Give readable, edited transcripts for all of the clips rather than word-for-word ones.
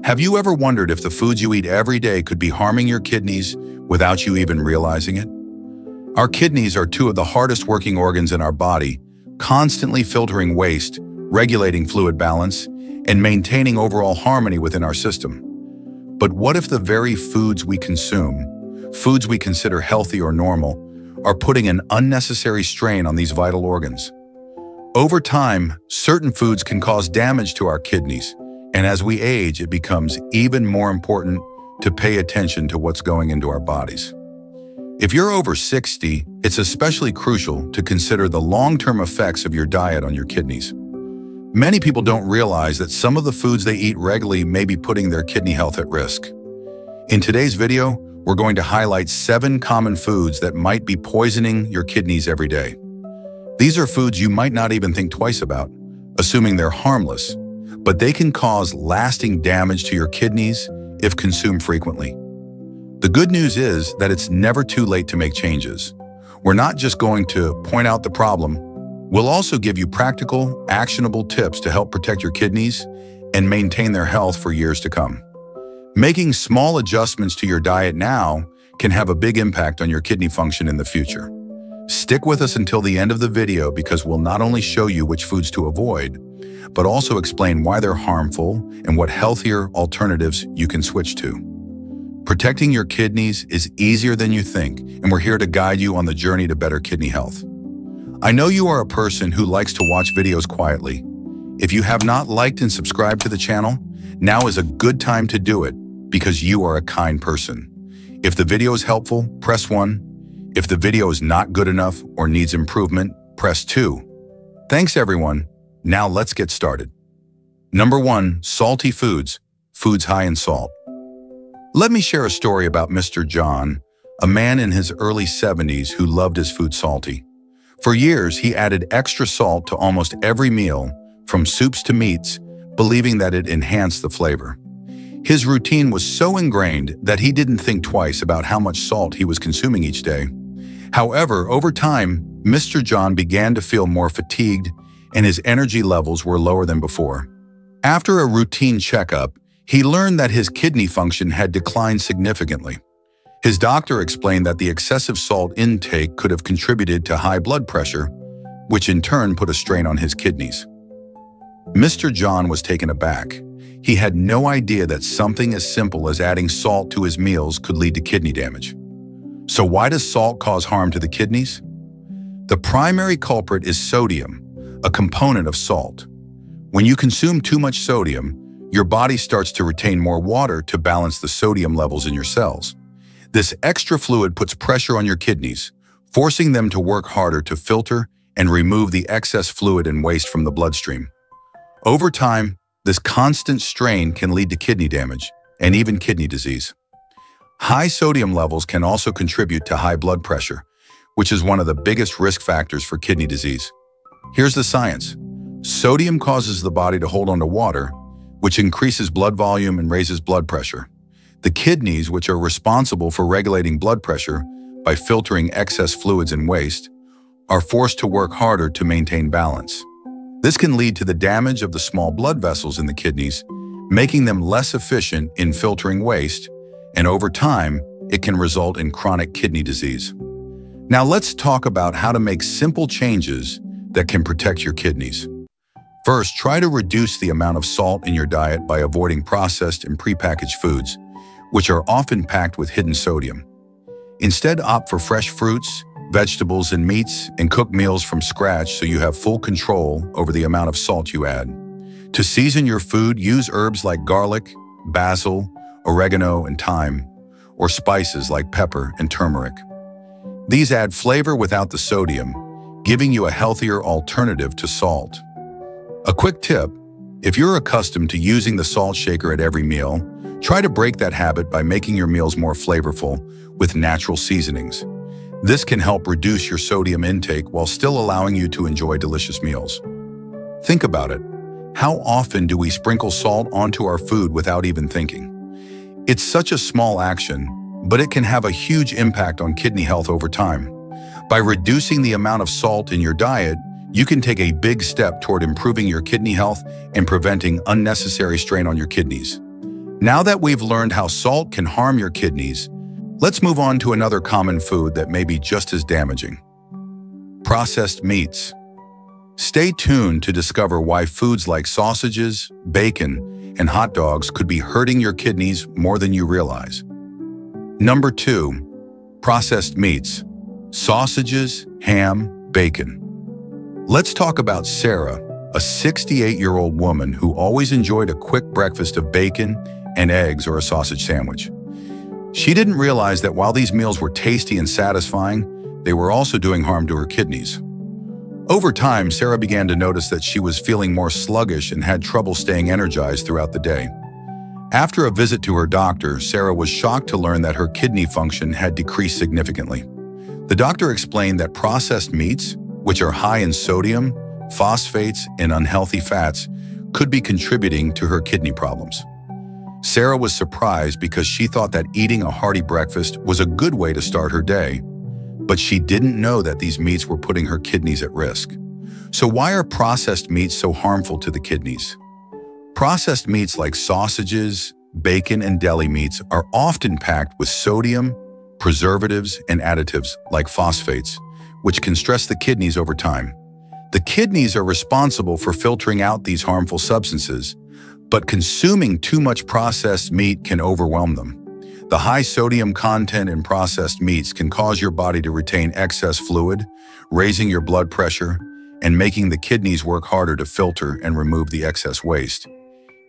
Have you ever wondered if the foods you eat every day could be harming your kidneys without you even realizing it? Our kidneys are two of the hardest working organs in our body, constantly filtering waste, regulating fluid balance, and maintaining overall harmony within our system. But what if the very foods we consume, foods we consider healthy or normal, are putting an unnecessary strain on these vital organs? Over time, certain foods can cause damage to our kidneys, and as we age, it becomes even more important to pay attention to what's going into our bodies. If you're over 60, it's especially crucial to consider the long-term effects of your diet on your kidneys. Many people don't realize that some of the foods they eat regularly may be putting their kidney health at risk. In today's video, we're going to highlight 7 common foods that might be poisoning your kidneys every day. These are foods you might not even think twice about, assuming they're harmless, but they can cause lasting damage to your kidneys if consumed frequently. The good news is that it's never too late to make changes. We're not just going to point out the problem, we'll also give you practical, actionable tips to help protect your kidneys and maintain their health for years to come. Making small adjustments to your diet now can have a big impact on your kidney function in the future. Stick with us until the end of the video because we'll not only show you which foods to avoid, but also explain why they're harmful and what healthier alternatives you can switch to. Protecting your kidneys is easier than you think, and we're here to guide you on the journey to better kidney health. I know you are a person who likes to watch videos quietly. If you have not liked and subscribed to the channel, now is a good time to do it because you are a kind person. If the video is helpful, press 1. If the video is not good enough or needs improvement, press 2. Thanks everyone. Now let's get started. Number 1, salty foods, foods high in salt. Let me share a story about Mr. John, a man in his early 70s who loved his food salty. For years, he added extra salt to almost every meal, from soups to meats, believing that it enhanced the flavor. His routine was so ingrained that he didn't think twice about how much salt he was consuming each day. However, over time, Mr. John began to feel more fatigued and his energy levels were lower than before. After a routine checkup, he learned that his kidney function had declined significantly. His doctor explained that the excessive salt intake could have contributed to high blood pressure, which in turn put a strain on his kidneys. Mr. John was taken aback. He had no idea that something as simple as adding salt to his meals could lead to kidney damage. So why does salt cause harm to the kidneys? The primary culprit is sodium, a component of salt. When you consume too much sodium, your body starts to retain more water to balance the sodium levels in your cells. This extra fluid puts pressure on your kidneys, forcing them to work harder to filter and remove the excess fluid and waste from the bloodstream. Over time, this constant strain can lead to kidney damage and even kidney disease. High sodium levels can also contribute to high blood pressure, which is one of the biggest risk factors for kidney disease. Here's the science. Sodium causes the body to hold on to water, which increases blood volume and raises blood pressure. The kidneys, which are responsible for regulating blood pressure by filtering excess fluids and waste, are forced to work harder to maintain balance. This can lead to the damage of the small blood vessels in the kidneys, making them less efficient in filtering waste, and over time, it can result in chronic kidney disease. Now let's talk about how to make simple changes that can protect your kidneys. First, try to reduce the amount of salt in your diet by avoiding processed and prepackaged foods, which are often packed with hidden sodium. Instead, opt for fresh fruits, vegetables, and meats, and cook meals from scratch so you have full control over the amount of salt you add. To season your food, use herbs like garlic, basil, oregano, and thyme, or spices like pepper and turmeric. These add flavor without the sodium, giving you a healthier alternative to salt. A quick tip, if you're accustomed to using the salt shaker at every meal, try to break that habit by making your meals more flavorful with natural seasonings. This can help reduce your sodium intake while still allowing you to enjoy delicious meals. Think about it. How often do we sprinkle salt onto our food without even thinking? It's such a small action, but it can have a huge impact on kidney health over time. By reducing the amount of salt in your diet, you can take a big step toward improving your kidney health and preventing unnecessary strain on your kidneys. Now that we've learned how salt can harm your kidneys, let's move on to another common food that may be just as damaging: processed meats. Stay tuned to discover why foods like sausages, bacon, and hot dogs could be hurting your kidneys more than you realize. Number 2, processed meats: sausages, ham, bacon. Let's talk about Sarah, a 68-year-old woman who always enjoyed a quick breakfast of bacon and eggs or a sausage sandwich. She didn't realize that while these meals were tasty and satisfying, they were also doing harm to her kidneys. Over time, Sarah began to notice that she was feeling more sluggish and had trouble staying energized throughout the day. After a visit to her doctor, Sarah was shocked to learn that her kidney function had decreased significantly. The doctor explained that processed meats, which are high in sodium, phosphates, and unhealthy fats, could be contributing to her kidney problems. Sarah was surprised because she thought that eating a hearty breakfast was a good way to start her day, but she didn't know that these meats were putting her kidneys at risk. So why are processed meats so harmful to the kidneys? Processed meats like sausages, bacon, and deli meats are often packed with sodium, preservatives, and additives like phosphates, which can stress the kidneys over time. The kidneys are responsible for filtering out these harmful substances, but consuming too much processed meat can overwhelm them. The high sodium content in processed meats can cause your body to retain excess fluid, raising your blood pressure, and making the kidneys work harder to filter and remove the excess waste.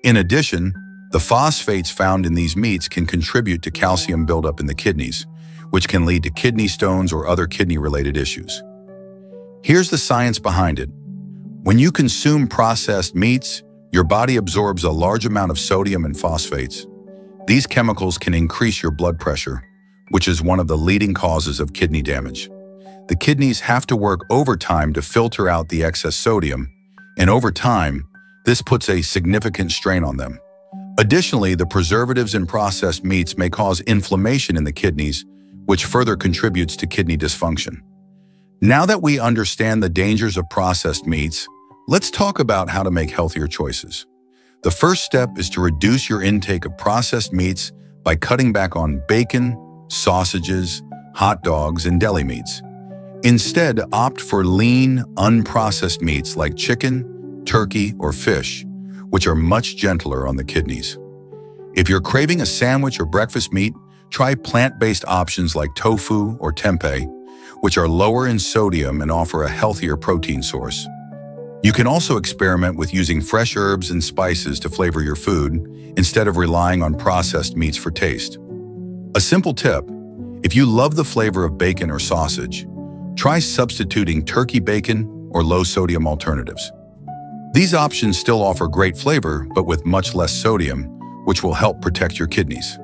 In addition, the phosphates found in these meats can contribute to calcium buildup in the kidneys, which can lead to kidney stones or other kidney-related issues. Here's the science behind it. When you consume processed meats, your body absorbs a large amount of sodium and phosphates. These chemicals can increase your blood pressure, which is one of the leading causes of kidney damage. The kidneys have to work overtime to filter out the excess sodium, and over time, this puts a significant strain on them. Additionally, the preservatives in processed meats may cause inflammation in the kidneys, which further contributes to kidney dysfunction. Now that we understand the dangers of processed meats, let's talk about how to make healthier choices. The first step is to reduce your intake of processed meats by cutting back on bacon, sausages, hot dogs, and deli meats. Instead, opt for lean, unprocessed meats like chicken, turkey, or fish, which are much gentler on the kidneys. If you're craving a sandwich or breakfast meat, try plant-based options like tofu or tempeh, which are lower in sodium and offer a healthier protein source. You can also experiment with using fresh herbs and spices to flavor your food instead of relying on processed meats for taste. A simple tip: if you love the flavor of bacon or sausage, try substituting turkey bacon or low-sodium alternatives. These options still offer great flavor, but with much less sodium, which will help protect your kidneys.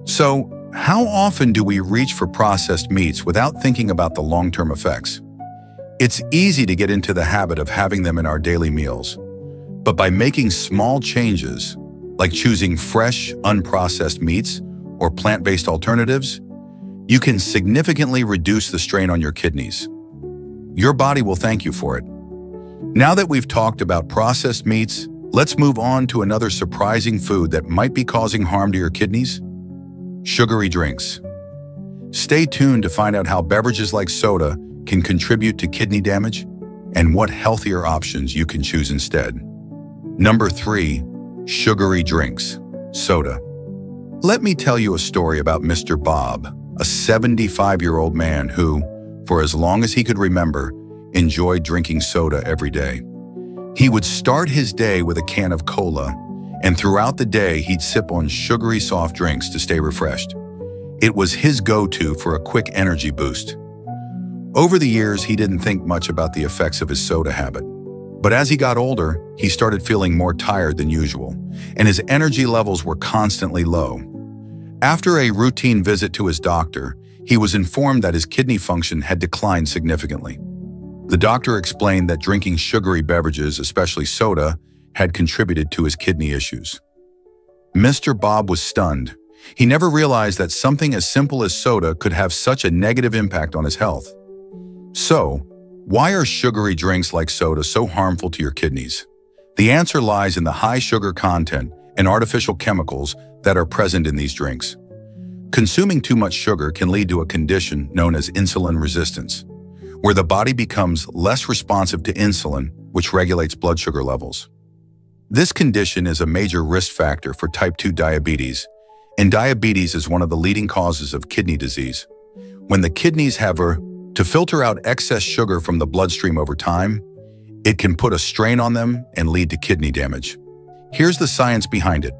So, how often do we reach for processed meats without thinking about the long-term effects? It's easy to get into the habit of having them in our daily meals, but by making small changes, like choosing fresh, unprocessed meats or plant-based alternatives, you can significantly reduce the strain on your kidneys. Your body will thank you for it. Now that we've talked about processed meats, let's move on to another surprising food that might be causing harm to your kidneys: sugary drinks. Stay tuned to find out how beverages like soda can contribute to kidney damage and what healthier options you can choose instead. Number 3, sugary drinks, soda. Let me tell you a story about Mr. Bob, a 75-year-old man who, for as long as he could remember, enjoyed drinking soda every day. He would start his day with a can of cola, and throughout the day he'd sip on sugary soft drinks to stay refreshed. It was his go-to for a quick energy boost. Over the years, he didn't think much about the effects of his soda habit. But as he got older, he started feeling more tired than usual, and his energy levels were constantly low. After a routine visit to his doctor, he was informed that his kidney function had declined significantly. The doctor explained that drinking sugary beverages, especially soda, had contributed to his kidney issues. Mr. Bob was stunned. He never realized that something as simple as soda could have such a negative impact on his health. So, why are sugary drinks like soda so harmful to your kidneys? The answer lies in the high sugar content and artificial chemicals that are present in these drinks. Consuming too much sugar can lead to a condition known as insulin resistance, where the body becomes less responsive to insulin, which regulates blood sugar levels. This condition is a major risk factor for type 2 diabetes, and diabetes is one of the leading causes of kidney disease. When the kidneys have to filter out excess sugar from the bloodstream over time, it can put a strain on them and lead to kidney damage. Here's the science behind it.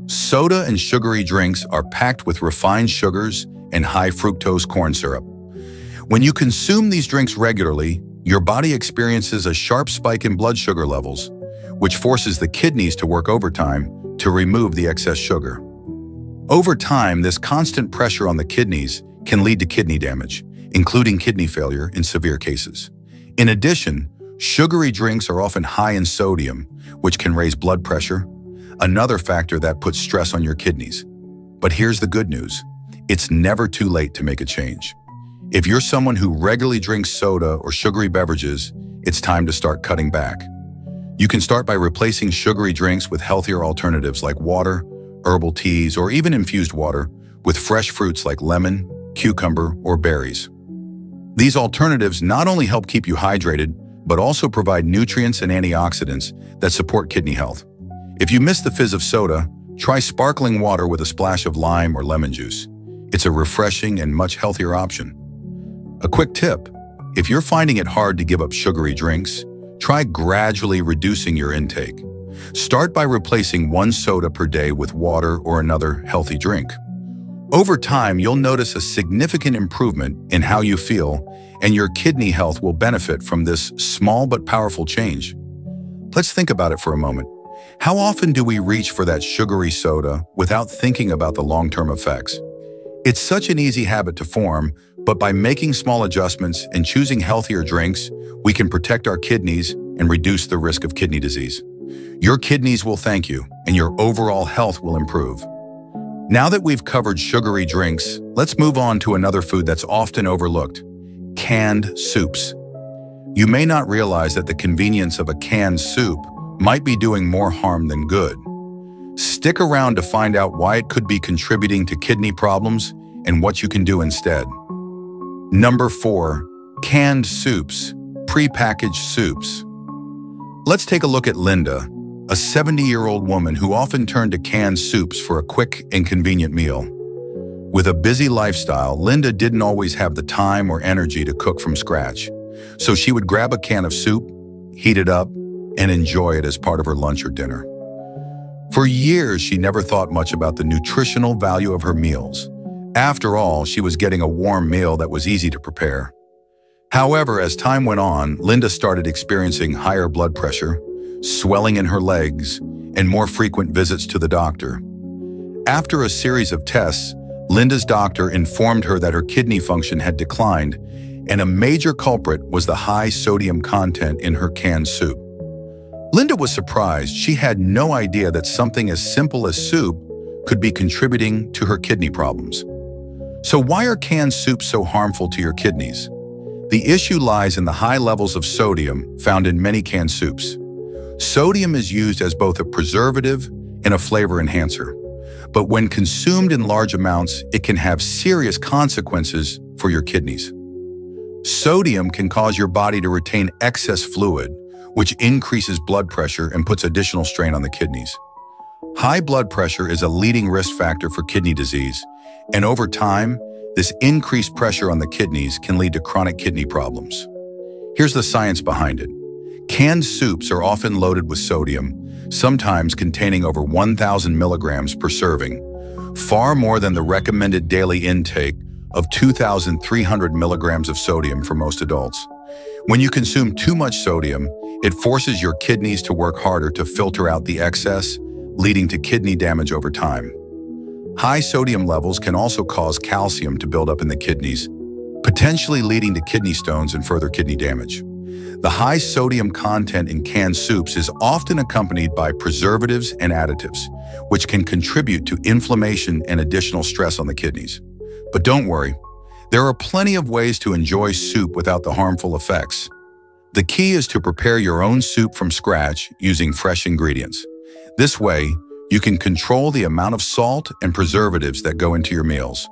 Soda and sugary drinks are packed with refined sugars and high fructose corn syrup. When you consume these drinks regularly, your body experiences a sharp spike in blood sugar levels, which forces the kidneys to work overtime to remove the excess sugar. Over time, this constant pressure on the kidneys can lead to kidney damage, including kidney failure in severe cases. In addition, sugary drinks are often high in sodium, which can raise blood pressure, another factor that puts stress on your kidneys. But here's the good news. It's never too late to make a change. If you're someone who regularly drinks soda or sugary beverages, it's time to start cutting back. You can start by replacing sugary drinks with healthier alternatives like water, herbal teas, or even infused water with fresh fruits like lemon, cucumber, or berries. These alternatives not only help keep you hydrated, but also provide nutrients and antioxidants that support kidney health. If you miss the fizz of soda, try sparkling water with a splash of lime or lemon juice. It's a refreshing and much healthier option. A quick tip: if you're finding it hard to give up sugary drinks, try gradually reducing your intake. Start by replacing one soda per day with water or another healthy drink. Over time, you'll notice a significant improvement in how you feel, and your kidney health will benefit from this small but powerful change. Let's think about it for a moment. How often do we reach for that sugary soda without thinking about the long-term effects? It's such an easy habit to form, but by making small adjustments and choosing healthier drinks, we can protect our kidneys and reduce the risk of kidney disease. Your kidneys will thank you, and your overall health will improve. Now that we've covered sugary drinks, let's move on to another food that's often overlooked: canned soups. You may not realize that the convenience of a canned soup might be doing more harm than good. Stick around to find out why it could be contributing to kidney problems and what you can do instead. Number 4. Canned soups, prepackaged soups. Let's take a look at Linda, a 70-year-old woman who often turned to canned soups for a quick and convenient meal. With a busy lifestyle, Linda didn't always have the time or energy to cook from scratch, so she would grab a can of soup, heat it up, and enjoy it as part of her lunch or dinner. For years, she never thought much about the nutritional value of her meals. After all, she was getting a warm meal that was easy to prepare. However, as time went on, Linda started experiencing higher blood pressure, swelling in her legs, and more frequent visits to the doctor. After a series of tests, Linda's doctor informed her that her kidney function had declined, and a major culprit was the high sodium content in her canned soup. Linda was surprised. She had no idea that something as simple as soup could be contributing to her kidney problems. So why are canned soups so harmful to your kidneys? The issue lies in the high levels of sodium found in many canned soups. Sodium is used as both a preservative and a flavor enhancer, but when consumed in large amounts, it can have serious consequences for your kidneys. Sodium can cause your body to retain excess fluid, which increases blood pressure and puts additional strain on the kidneys. High blood pressure is a leading risk factor for kidney disease, and over time, this increased pressure on the kidneys can lead to chronic kidney problems. Here's the science behind it. Canned soups are often loaded with sodium, sometimes containing over 1,000 milligrams per serving, far more than the recommended daily intake of 2,300 milligrams of sodium for most adults. When you consume too much sodium, it forces your kidneys to work harder to filter out the excess, leading to kidney damage over time. High sodium levels can also cause calcium to build up in the kidneys, potentially leading to kidney stones and further kidney damage. The high sodium content in canned soups is often accompanied by preservatives and additives, which can contribute to inflammation and additional stress on the kidneys. But don't worry, there are plenty of ways to enjoy soup without the harmful effects. The key is to prepare your own soup from scratch using fresh ingredients. This way, You can control the amount of salt and preservatives that go into your meals.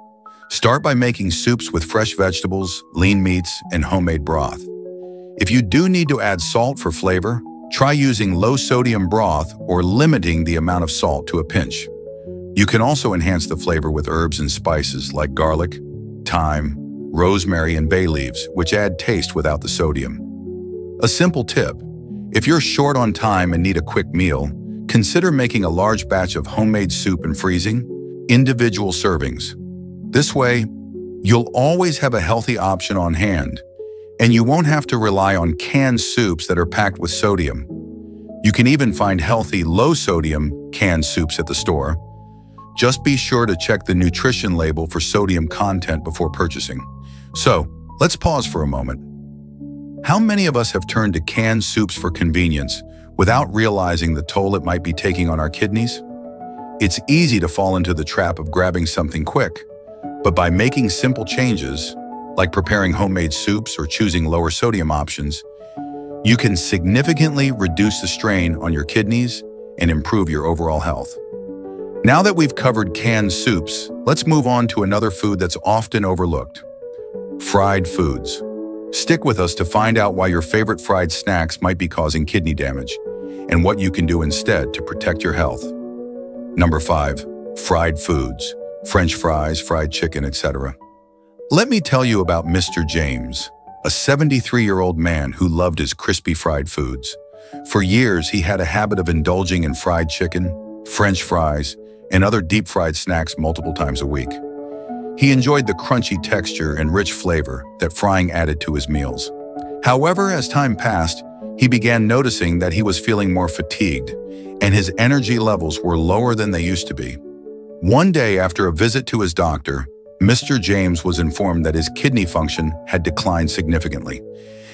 Start by making soups with fresh vegetables, lean meats, and homemade broth. If you do need to add salt for flavor, try using low-sodium broth or limiting the amount of salt to a pinch. You can also enhance the flavor with herbs and spices like garlic, thyme, rosemary, and bay leaves, which add taste without the sodium. A simple tip: if you're short on time and need a quick meal, consider making a large batch of homemade soup and freezing individual servings. This way, you'll always have a healthy option on hand, and you won't have to rely on canned soups that are packed with sodium. You can even find healthy, low-sodium canned soups at the store. Just be sure to check the nutrition label for sodium content before purchasing. So, let's pause for a moment. How many of us have turned to canned soups for convenience without realizing the toll it might be taking on our kidneys? It's easy to fall into the trap of grabbing something quick, but by making simple changes, like preparing homemade soups or choosing lower sodium options, you can significantly reduce the strain on your kidneys and improve your overall health. Now that we've covered canned soups, let's move on to another food that's often overlooked: fried foods. Stick with us to find out why your favorite fried snacks might be causing kidney damage and what you can do instead to protect your health. Number 5. Fried foods. French fries, fried chicken, etc. Let me tell you about Mr. James, a 73-year-old man who loved his crispy fried foods. For years, he had a habit of indulging in fried chicken, French fries, and other deep-fried snacks multiple times a week. He enjoyed the crunchy texture and rich flavor that frying added to his meals. However, as time passed, he began noticing that he was feeling more fatigued, and his energy levels were lower than they used to be. One day, after a visit to his doctor, Mr. James was informed that his kidney function had declined significantly.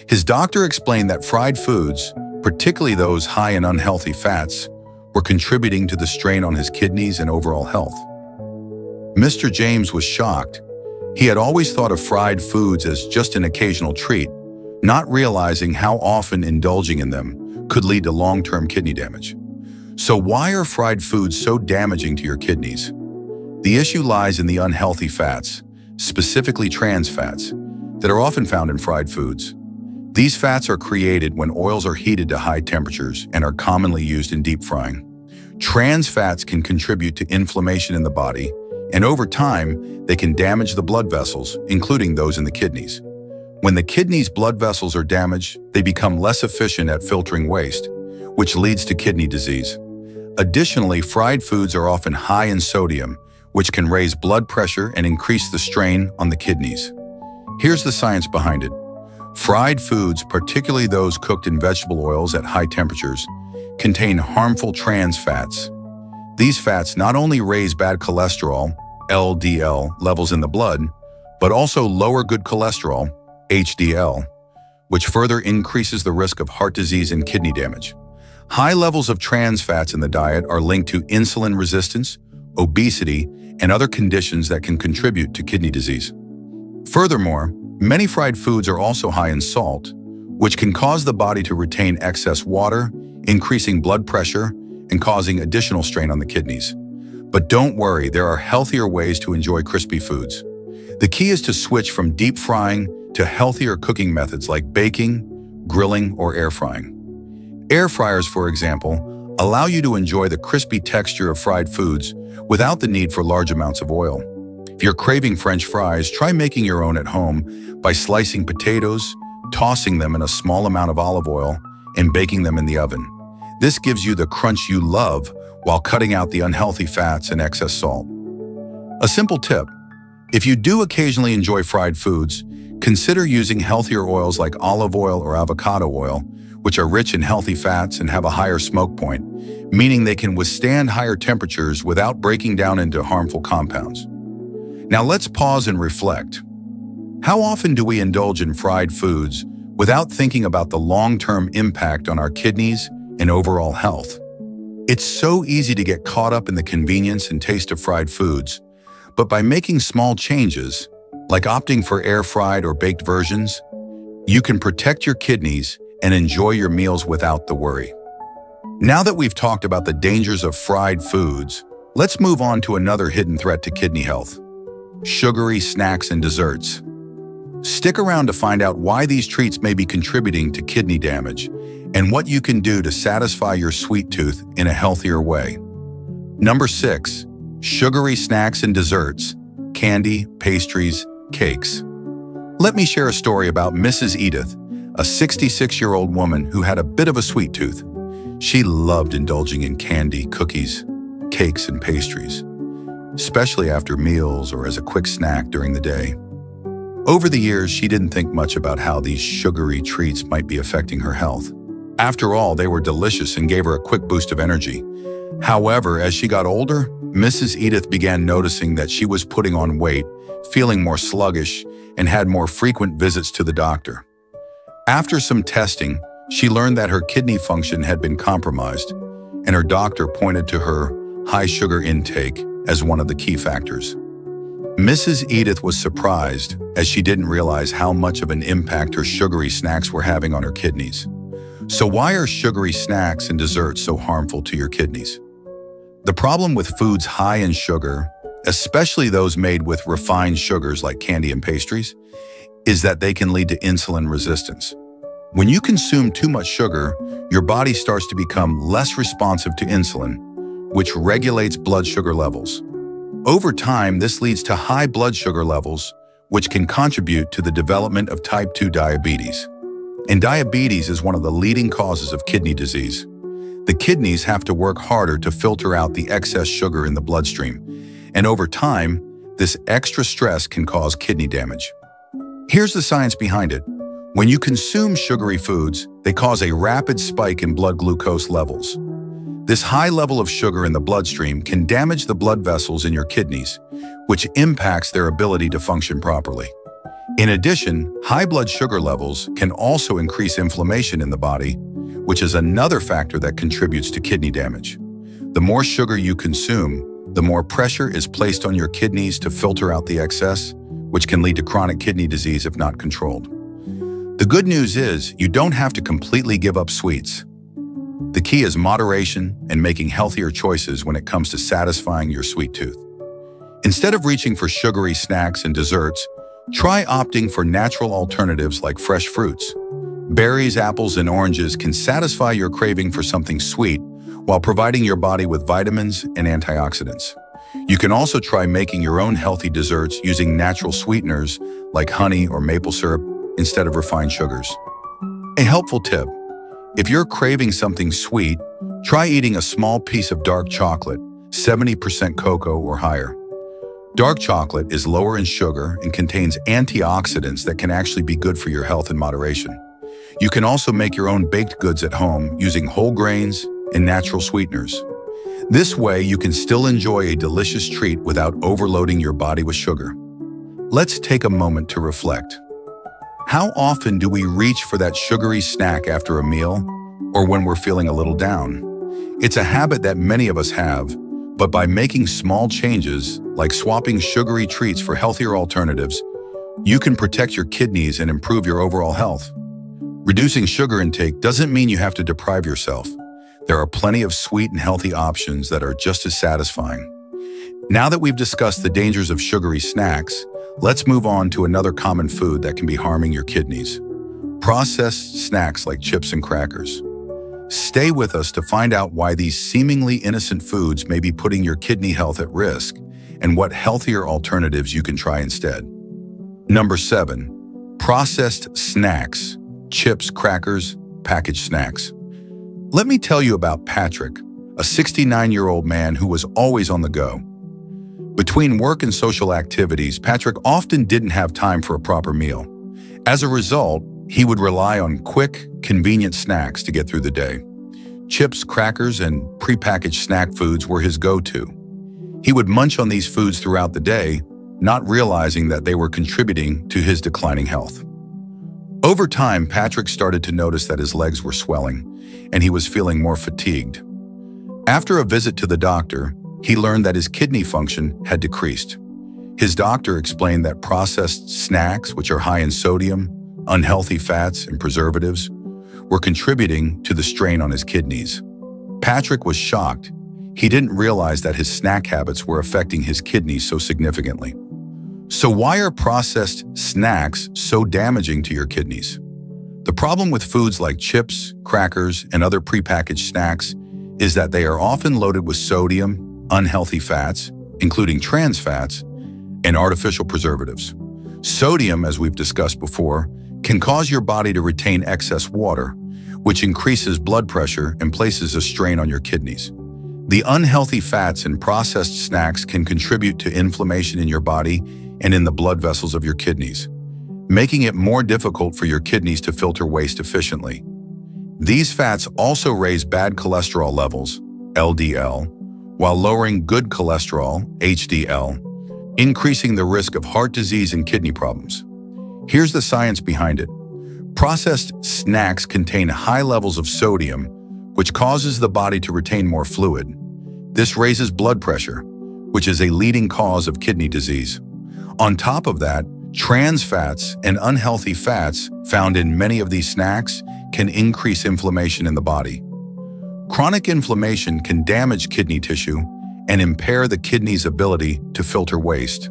His doctor explained that fried foods, particularly those high in unhealthy fats, were contributing to the strain on his kidneys and overall health. Mr. James was shocked. He had always thought of fried foods as just an occasional treat, not realizing how often indulging in them could lead to long-term kidney damage. So why are fried foods so damaging to your kidneys? The issue lies in the unhealthy fats, specifically trans fats, that are often found in fried foods. These fats are created when oils are heated to high temperatures and are commonly used in deep frying. Trans fats can contribute to inflammation in the body, and over time, they can damage the blood vessels, including those in the kidneys. When the kidneys' blood vessels are damaged, they become less efficient at filtering waste, which leads to kidney disease. Additionally, fried foods are often high in sodium, which can raise blood pressure and increase the strain on the kidneys. Here's the science behind it. Fried foods, particularly those cooked in vegetable oils at high temperatures, contain harmful trans fats. These fats not only raise bad cholesterol, LDL, levels in the blood, but also lower good cholesterol, HDL, which further increases the risk of heart disease and kidney damage. High levels of trans fats in the diet are linked to insulin resistance, obesity, and other conditions that can contribute to kidney disease. Furthermore, many fried foods are also high in salt, which can cause the body to retain excess water, increasing blood pressure and causing additional strain on the kidneys. But don't worry, there are healthier ways to enjoy crispy foods. The key is to switch from deep frying to healthier cooking methods like baking, grilling, or air frying. Air fryers, for example, allow you to enjoy the crispy texture of fried foods without the need for large amounts of oil. If you're craving French fries, try making your own at home by slicing potatoes, tossing them in a small amount of olive oil, and baking them in the oven. This gives you the crunch you love while cutting out the unhealthy fats and excess salt. A simple tip: if you do occasionally enjoy fried foods, consider using healthier oils like olive oil or avocado oil, which are rich in healthy fats and have a higher smoke point, meaning they can withstand higher temperatures without breaking down into harmful compounds. Now let's pause and reflect. How often do we indulge in fried foods without thinking about the long-term impact on our kidneys and overall health? It's so easy to get caught up in the convenience and taste of fried foods, but by making small changes, like opting for air-fried or baked versions, you can protect your kidneys and enjoy your meals without the worry. Now that we've talked about the dangers of fried foods, let's move on to another hidden threat to kidney health: sugary snacks and desserts. Stick around to find out why these treats may be contributing to kidney damage and what you can do to satisfy your sweet tooth in a healthier way. Number 6. Sugary snacks and desserts, candy, pastries, cakes. Let me share a story about Mrs. Edith, a 66-year-old woman who had a bit of a sweet tooth. She loved indulging in candy, cookies, cakes, and pastries, especially after meals or as a quick snack during the day. Over the years, she didn't think much about how these sugary treats might be affecting her health. After all, they were delicious and gave her a quick boost of energy. However, as she got older, Mrs. Edith began noticing that she was putting on weight, feeling more sluggish, and had more frequent visits to the doctor. After some testing, she learned that her kidney function had been compromised, and her doctor pointed to her high sugar intake as one of the key factors. Mrs. Edith was surprised, as she didn't realize how much of an impact her sugary snacks were having on her kidneys. So why are sugary snacks and desserts so harmful to your kidneys? The problem with foods high in sugar, especially those made with refined sugars like candy and pastries, is that they can lead to insulin resistance. When you consume too much sugar, your body starts to become less responsive to insulin, which regulates blood sugar levels. Over time, this leads to high blood sugar levels, which can contribute to the development of type 2 diabetes. And diabetes is one of the leading causes of kidney disease. The kidneys have to work harder to filter out the excess sugar in the bloodstream, and over time, this extra stress can cause kidney damage. Here's the science behind it. When you consume sugary foods, they cause a rapid spike in blood glucose levels. This high level of sugar in the bloodstream can damage the blood vessels in your kidneys, which impacts their ability to function properly. In addition, high blood sugar levels can also increase inflammation in the body, which is another factor that contributes to kidney damage. The more sugar you consume, the more pressure is placed on your kidneys to filter out the excess, which can lead to chronic kidney disease if not controlled. The good news is you don't have to completely give up sweets. The key is moderation and making healthier choices when it comes to satisfying your sweet tooth. Instead of reaching for sugary snacks and desserts, try opting for natural alternatives like fresh fruits. Berries, apples, and oranges can satisfy your craving for something sweet while providing your body with vitamins and antioxidants. You can also try making your own healthy desserts using natural sweeteners like honey or maple syrup instead of refined sugars. A helpful tip: if you're craving something sweet, try eating a small piece of dark chocolate, 70% cocoa or higher. Dark chocolate is lower in sugar and contains antioxidants that can actually be good for your health in moderation. You can also make your own baked goods at home using whole grains and natural sweeteners. This way, you can still enjoy a delicious treat without overloading your body with sugar. Let's take a moment to reflect. How often do we reach for that sugary snack after a meal or when we're feeling a little down? It's a habit that many of us have, but by making small changes, like swapping sugary treats for healthier alternatives, you can protect your kidneys and improve your overall health. Reducing sugar intake doesn't mean you have to deprive yourself. There are plenty of sweet and healthy options that are just as satisfying. Now that we've discussed the dangers of sugary snacks, let's move on to another common food that can be harming your kidneys: processed snacks like chips and crackers. Stay with us to find out why these seemingly innocent foods may be putting your kidney health at risk and what healthier alternatives you can try instead. Number 7. Processed snacks, chips, crackers, packaged snacks. Let me tell you about Patrick, a 69-year-old man who was always on the go. Between work and social activities, Patrick often didn't have time for a proper meal. As a result, he would rely on quick, convenient snacks to get through the day. Chips, crackers, and prepackaged snack foods were his go-to. He would munch on these foods throughout the day, not realizing that they were contributing to his declining health. Over time, Patrick started to notice that his legs were swelling, and he was feeling more fatigued. After a visit to the doctor, he learned that his kidney function had decreased. His doctor explained that processed snacks, which are high in sodium, unhealthy fats, and preservatives, were contributing to the strain on his kidneys. Patrick was shocked. He didn't realize that his snack habits were affecting his kidneys so significantly. So why are processed snacks so damaging to your kidneys? The problem with foods like chips, crackers, and other prepackaged snacks is that they are often loaded with sodium, unhealthy fats, including trans fats, and artificial preservatives. Sodium, as we've discussed before, can cause your body to retain excess water, which increases blood pressure and places a strain on your kidneys. The unhealthy fats in processed snacks can contribute to inflammation in your body and in the blood vessels of your kidneys, making it more difficult for your kidneys to filter waste efficiently. These fats also raise bad cholesterol levels, LDL, while lowering good cholesterol, HDL, increasing the risk of heart disease and kidney problems. Here's the science behind it. Processed snacks contain high levels of sodium, which causes the body to retain more fluid. This raises blood pressure, which is a leading cause of kidney disease. On top of that, trans fats and unhealthy fats found in many of these snacks can increase inflammation in the body. Chronic inflammation can damage kidney tissue and impair the kidney's ability to filter waste.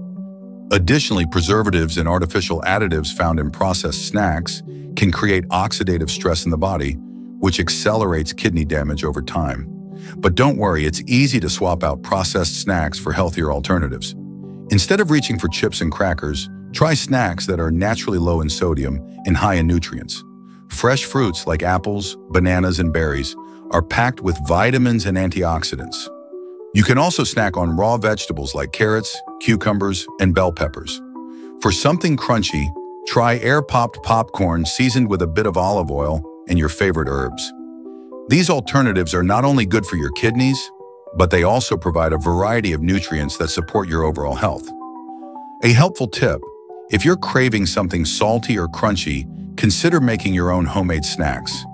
Additionally, preservatives and artificial additives found in processed snacks can create oxidative stress in the body, which accelerates kidney damage over time. But don't worry, it's easy to swap out processed snacks for healthier alternatives. Instead of reaching for chips and crackers, try snacks that are naturally low in sodium and high in nutrients. Fresh fruits like apples, bananas, and berries are packed with vitamins and antioxidants. You can also snack on raw vegetables like carrots, cucumbers, and bell peppers. For something crunchy, try air-popped popcorn seasoned with a bit of olive oil and your favorite herbs. These alternatives are not only good for your kidneys, but they also provide a variety of nutrients that support your overall health. A helpful tip: if you're craving something salty or crunchy, consider making your own homemade snacks.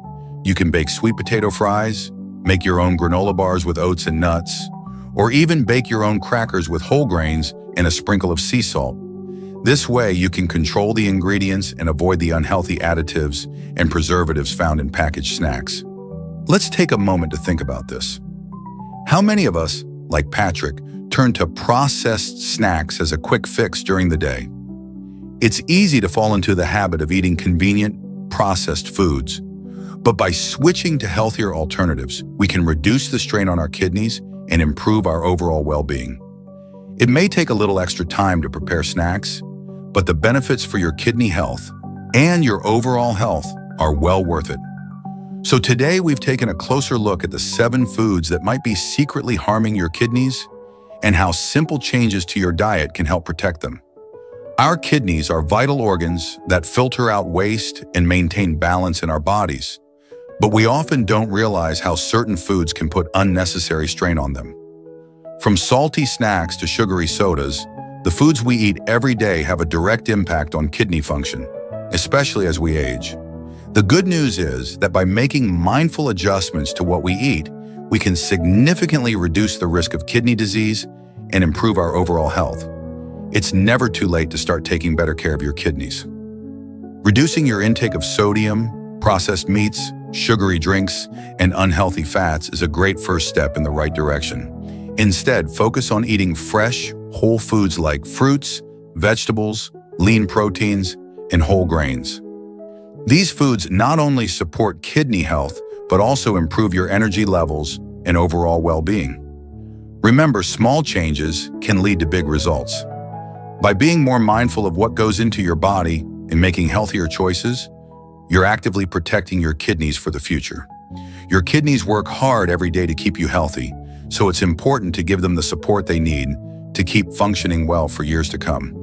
You can bake sweet potato fries, make your own granola bars with oats and nuts, or even bake your own crackers with whole grains and a sprinkle of sea salt. This way, you can control the ingredients and avoid the unhealthy additives and preservatives found in packaged snacks. Let's take a moment to think about this. How many of us, like Patrick, turn to processed snacks as a quick fix during the day? It's easy to fall into the habit of eating convenient, processed foods. But by switching to healthier alternatives, we can reduce the strain on our kidneys and improve our overall well-being. It may take a little extra time to prepare snacks, but the benefits for your kidney health and your overall health are well worth it. So today we've taken a closer look at the 7 foods that might be secretly harming your kidneys and how simple changes to your diet can help protect them. Our kidneys are vital organs that filter out waste and maintain balance in our bodies, but we often don't realize how certain foods can put unnecessary strain on them. From salty snacks to sugary sodas, the foods we eat every day have a direct impact on kidney function, especially as we age. The good news is that by making mindful adjustments to what we eat, we can significantly reduce the risk of kidney disease and improve our overall health. It's never too late to start taking better care of your kidneys. Reducing your intake of sodium, processed meats, sugary drinks, and unhealthy fats is a great first step in the right direction. Instead, focus on eating fresh, whole foods like fruits, vegetables, lean proteins, and whole grains. These foods not only support kidney health, but also improve your energy levels and overall well-being. Remember, small changes can lead to big results. By being more mindful of what goes into your body and making healthier choices, you're actively protecting your kidneys for the future. Your kidneys work hard every day to keep you healthy, so it's important to give them the support they need to keep functioning well for years to come.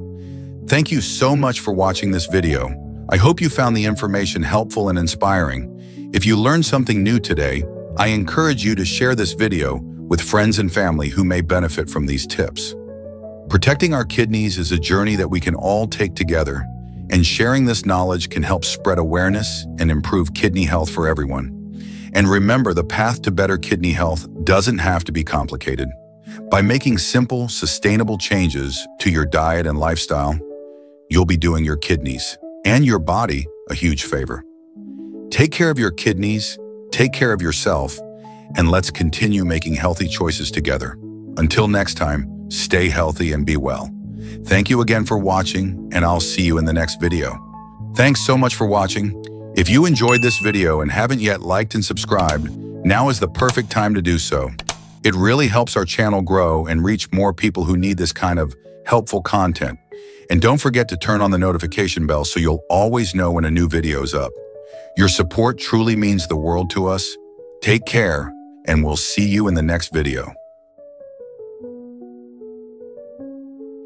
Thank you so much for watching this video. I hope you found the information helpful and inspiring. If you learned something new today, I encourage you to share this video with friends and family who may benefit from these tips. Protecting our kidneys is a journey that we can all take together, and sharing this knowledge can help spread awareness and improve kidney health for everyone. And remember, the path to better kidney health doesn't have to be complicated. By making simple, sustainable changes to your diet and lifestyle, you'll be doing your kidneys and your body a huge favor. Take care of your kidneys, take care of yourself, and let's continue making healthy choices together. Until next time, stay healthy and be well. Thank you again for watching, and I'll see you in the next video. Thanks so much for watching. If you enjoyed this video and haven't yet liked and subscribed, now is the perfect time to do so. It really helps our channel grow and reach more people who need this kind of helpful content. And don't forget to turn on the notification bell so you'll always know when a new video is up. Your support truly means the world to us. Take care, and we'll see you in the next video.